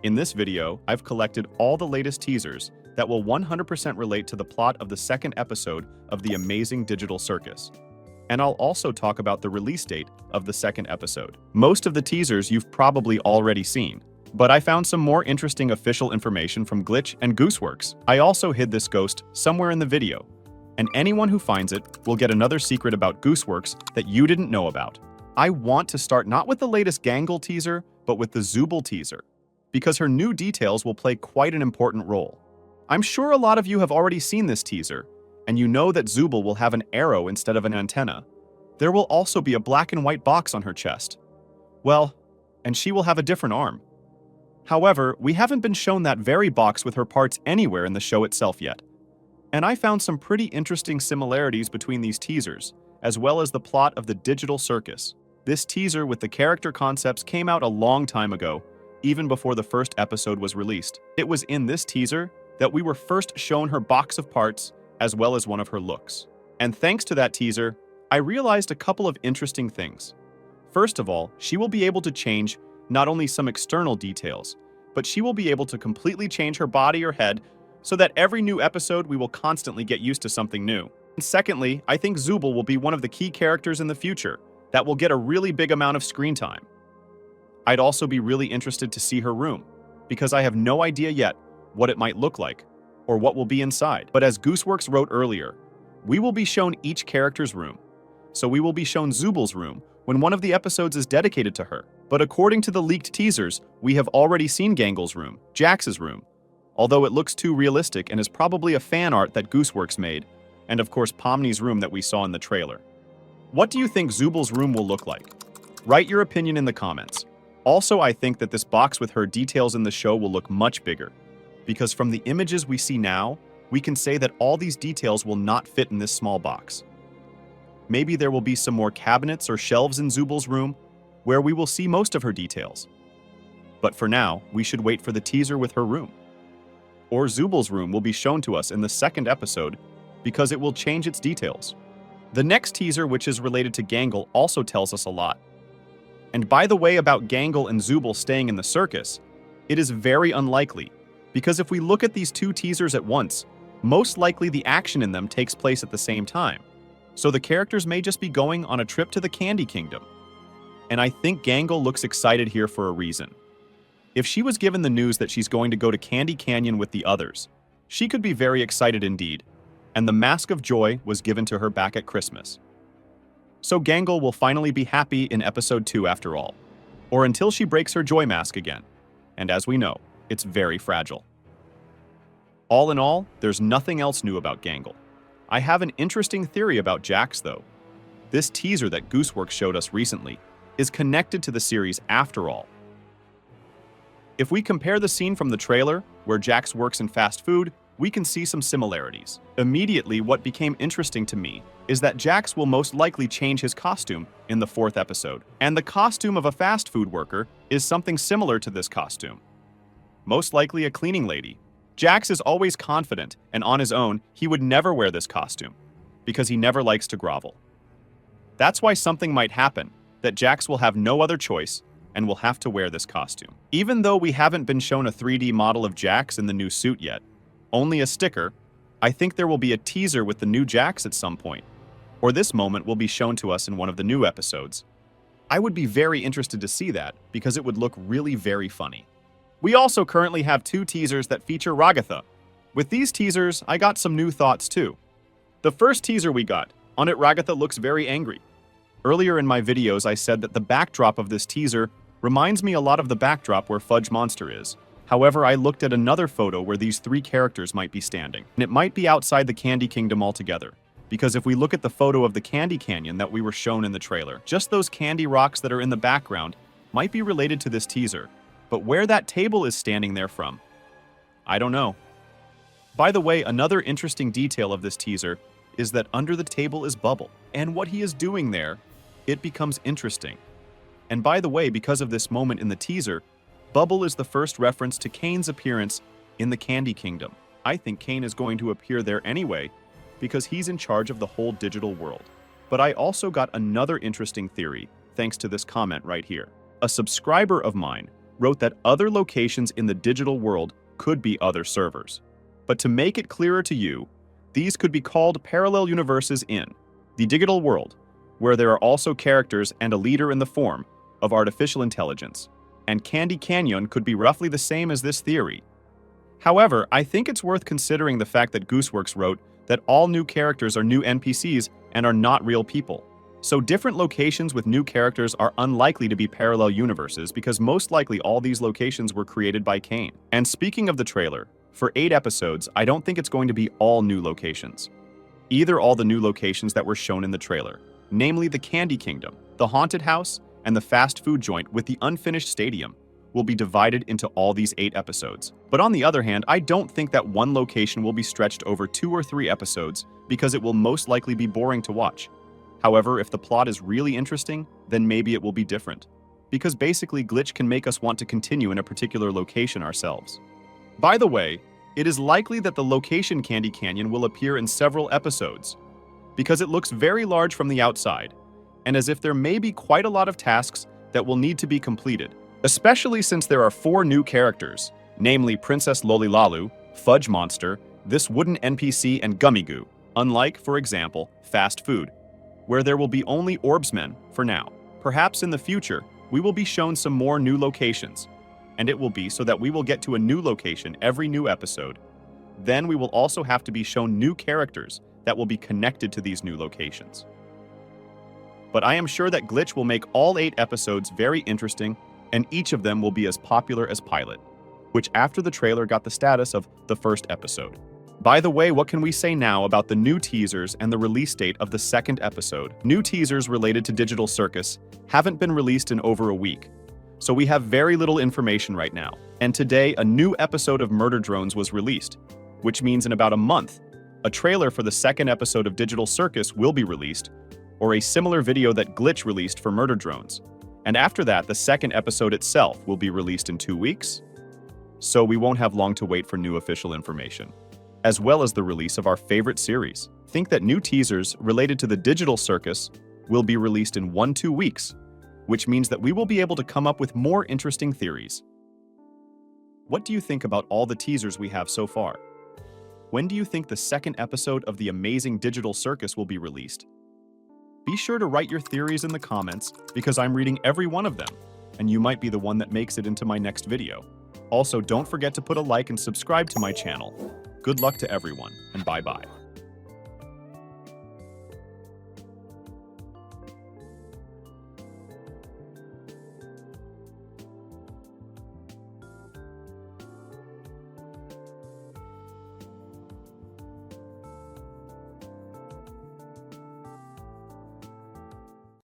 In this video, I've collected all the latest teasers that will 100% relate to the plot of the second episode of the amazing Digital Circus. And I'll also talk about the release date of the second episode. Most of the teasers you've probably already seen, but I found some more interesting official information from Glitch and Gooseworx. I also hid this ghost somewhere in the video, and anyone who finds it will get another secret about Gooseworx that you didn't know about. I want to start not with the latest Gangle teaser, but with the Zooble teaser, because her new details will play quite an important role. I'm sure a lot of you have already seen this teaser, and you know that Zooble will have an arrow instead of an antenna. There will also be a black and white box on her chest. Well, and she will have a different arm. However, we haven't been shown that very box with her parts anywhere in the show itself yet. And I found some pretty interesting similarities between these teasers, as well as the plot of the Digital Circus. This teaser with the character concepts came out a long time ago, even before the first episode was released. It was in this teaser that we were first shown her box of parts, as well as one of her looks. And thanks to that teaser, I realized a couple of interesting things. First of all, she will be able to change not only some external details, but she will be able to completely change her body or head so that every new episode we will constantly get used to something new. And secondly, I think Zooble will be one of the key characters in the future that will get a really big amount of screen time. I'd also be really interested to see her room, because I have no idea yet what it might look like or what will be inside. But as Gooseworx wrote earlier, we will be shown each character's room. So we will be shown Zooble's room when one of the episodes is dedicated to her. But according to the leaked teasers, we have already seen Gangle's room, Jax's room, although it looks too realistic and is probably a fan art that Gooseworx made, and of course Pomni's room that we saw in the trailer. What do you think Zooble's room will look like? Write your opinion in the comments. Also, I think that this box with her details in the show will look much bigger, because from the images we see now, we can say that all these details will not fit in this small box. Maybe there will be some more cabinets or shelves in Zooble's room, where we will see most of her details. But for now, we should wait for the teaser with her room. Or Zooble's room will be shown to us in the second episode, because it will change its details. The next teaser, which is related to Gangle, also tells us a lot. And by the way, about Gangle and Zooble staying in the circus, it is very unlikely, because if we look at these two teasers at once, most likely the action in them takes place at the same time. So the characters may just be going on a trip to the Candy Kingdom. And I think Gangle looks excited here for a reason. If she was given the news that she's going to go to Candy Canyon with the others, she could be very excited indeed. And the Mask of Joy was given to her back at Christmas. So Gangle will finally be happy in episode 2 after all, or until she breaks her joy mask again. And as we know, it's very fragile. All in all, there's nothing else new about Gangle. I have an interesting theory about Jax though. This teaser that Gooseworx showed us recently is connected to the series after all. If we compare the scene from the trailer, where Jax works in fast food, we can see some similarities. Immediately, what became interesting to me is that Jax will most likely change his costume in the 4th episode. And the costume of a fast food worker is something similar to this costume. Most likely a cleaning lady. Jax is always confident, and on his own, he would never wear this costume, because he never likes to grovel. That's why something might happen, that Jax will have no other choice, and will have to wear this costume. Even though we haven't been shown a 3D model of Jax in the new suit yet, only a sticker, I think there will be a teaser with the new Jax at some point, or this moment will be shown to us in one of the new episodes. I would be very interested to see that, because it would look really very funny. We also currently have 2 teasers that feature Ragatha. With these teasers, I got some new thoughts too. The first teaser we got, on it Ragatha looks very angry. Earlier in my videos I said that the backdrop of this teaser reminds me a lot of the backdrop where Fudge Monster is. However, I looked at another photo where these 3 characters might be standing, and it might be outside the Candy Kingdom altogether. Because if we look at the photo of the Candy Canyon that we were shown in the trailer, just those candy rocks that are in the background might be related to this teaser. But where that table is standing there from, I don't know. By the way, another interesting detail of this teaser is that under the table is Bubble, and what he is doing there, it becomes interesting. And by the way, because of this moment in the teaser, Bubble is the first reference to Kane's appearance in the Candy Kingdom. I think Kane is going to appear there anyway, because he's in charge of the whole digital world. But I also got another interesting theory, thanks to this comment right here. A subscriber of mine wrote that other locations in the digital world could be other servers. But to make it clearer to you, these could be called parallel universes in the digital world, where there are also characters and a leader in the form of artificial intelligence. And Candy Canyon could be roughly the same as this theory. However, I think it's worth considering the fact that Gooseworx wrote that all new characters are new NPCs and are not real people. So different locations with new characters are unlikely to be parallel universes because most likely all these locations were created by Kane. And speaking of the trailer, for 8 episodes, I don't think it's going to be all new locations. Either all the new locations that were shown in the trailer, namely the Candy Kingdom, the Haunted House, and the fast food joint with the unfinished stadium, will be divided into all these 8 episodes. But on the other hand, I don't think that one location will be stretched over 2 or 3 episodes because it will most likely be boring to watch. However, if the plot is really interesting, then maybe it will be different. Because basically, Glitch can make us want to continue in a particular location ourselves. By the way, it is likely that the location Candy Canyon will appear in several episodes, because it looks very large from the outside, and as if there may be quite a lot of tasks that will need to be completed, especially since there are 4 new characters, namely Princess Lolilalu, Fudge Monster, this wooden NPC, and Gummy Goo, unlike, for example, Fast Food, where there will be only Orbsmen for now. Perhaps in the future, we will be shown some more new locations, and it will be so that we will get to a new location every new episode. Then we will also have to be shown new characters that will be connected to these new locations. But I am sure that Glitch will make all 8 episodes very interesting, and each of them will be as popular as Pilot, which after the trailer got the status of the first episode. By the way, what can we say now about the new teasers and the release date of the 2nd episode? New teasers related to Digital Circus haven't been released in over a week, so we have very little information right now. And today, a new episode of Murder Drones was released, which means in about a month, a trailer for the 2nd episode of Digital Circus will be released, or a similar video that Glitch released for Murder Drones. And after that, the 2nd episode itself will be released in 2 weeks. So we won't have long to wait for new official information, as well as the release of our favorite series. Think that new teasers related to the Digital Circus will be released in 1-2 weeks, which means that we will be able to come up with more interesting theories. What do you think about all the teasers we have so far? When do you think the 2nd episode of the amazing Digital Circus will be released? Be sure to write your theories in the comments because I'm reading every one of them, and you might be the one that makes it into my next video. Also, don't forget to put a like and subscribe to my channel. Good luck to everyone, and bye-bye.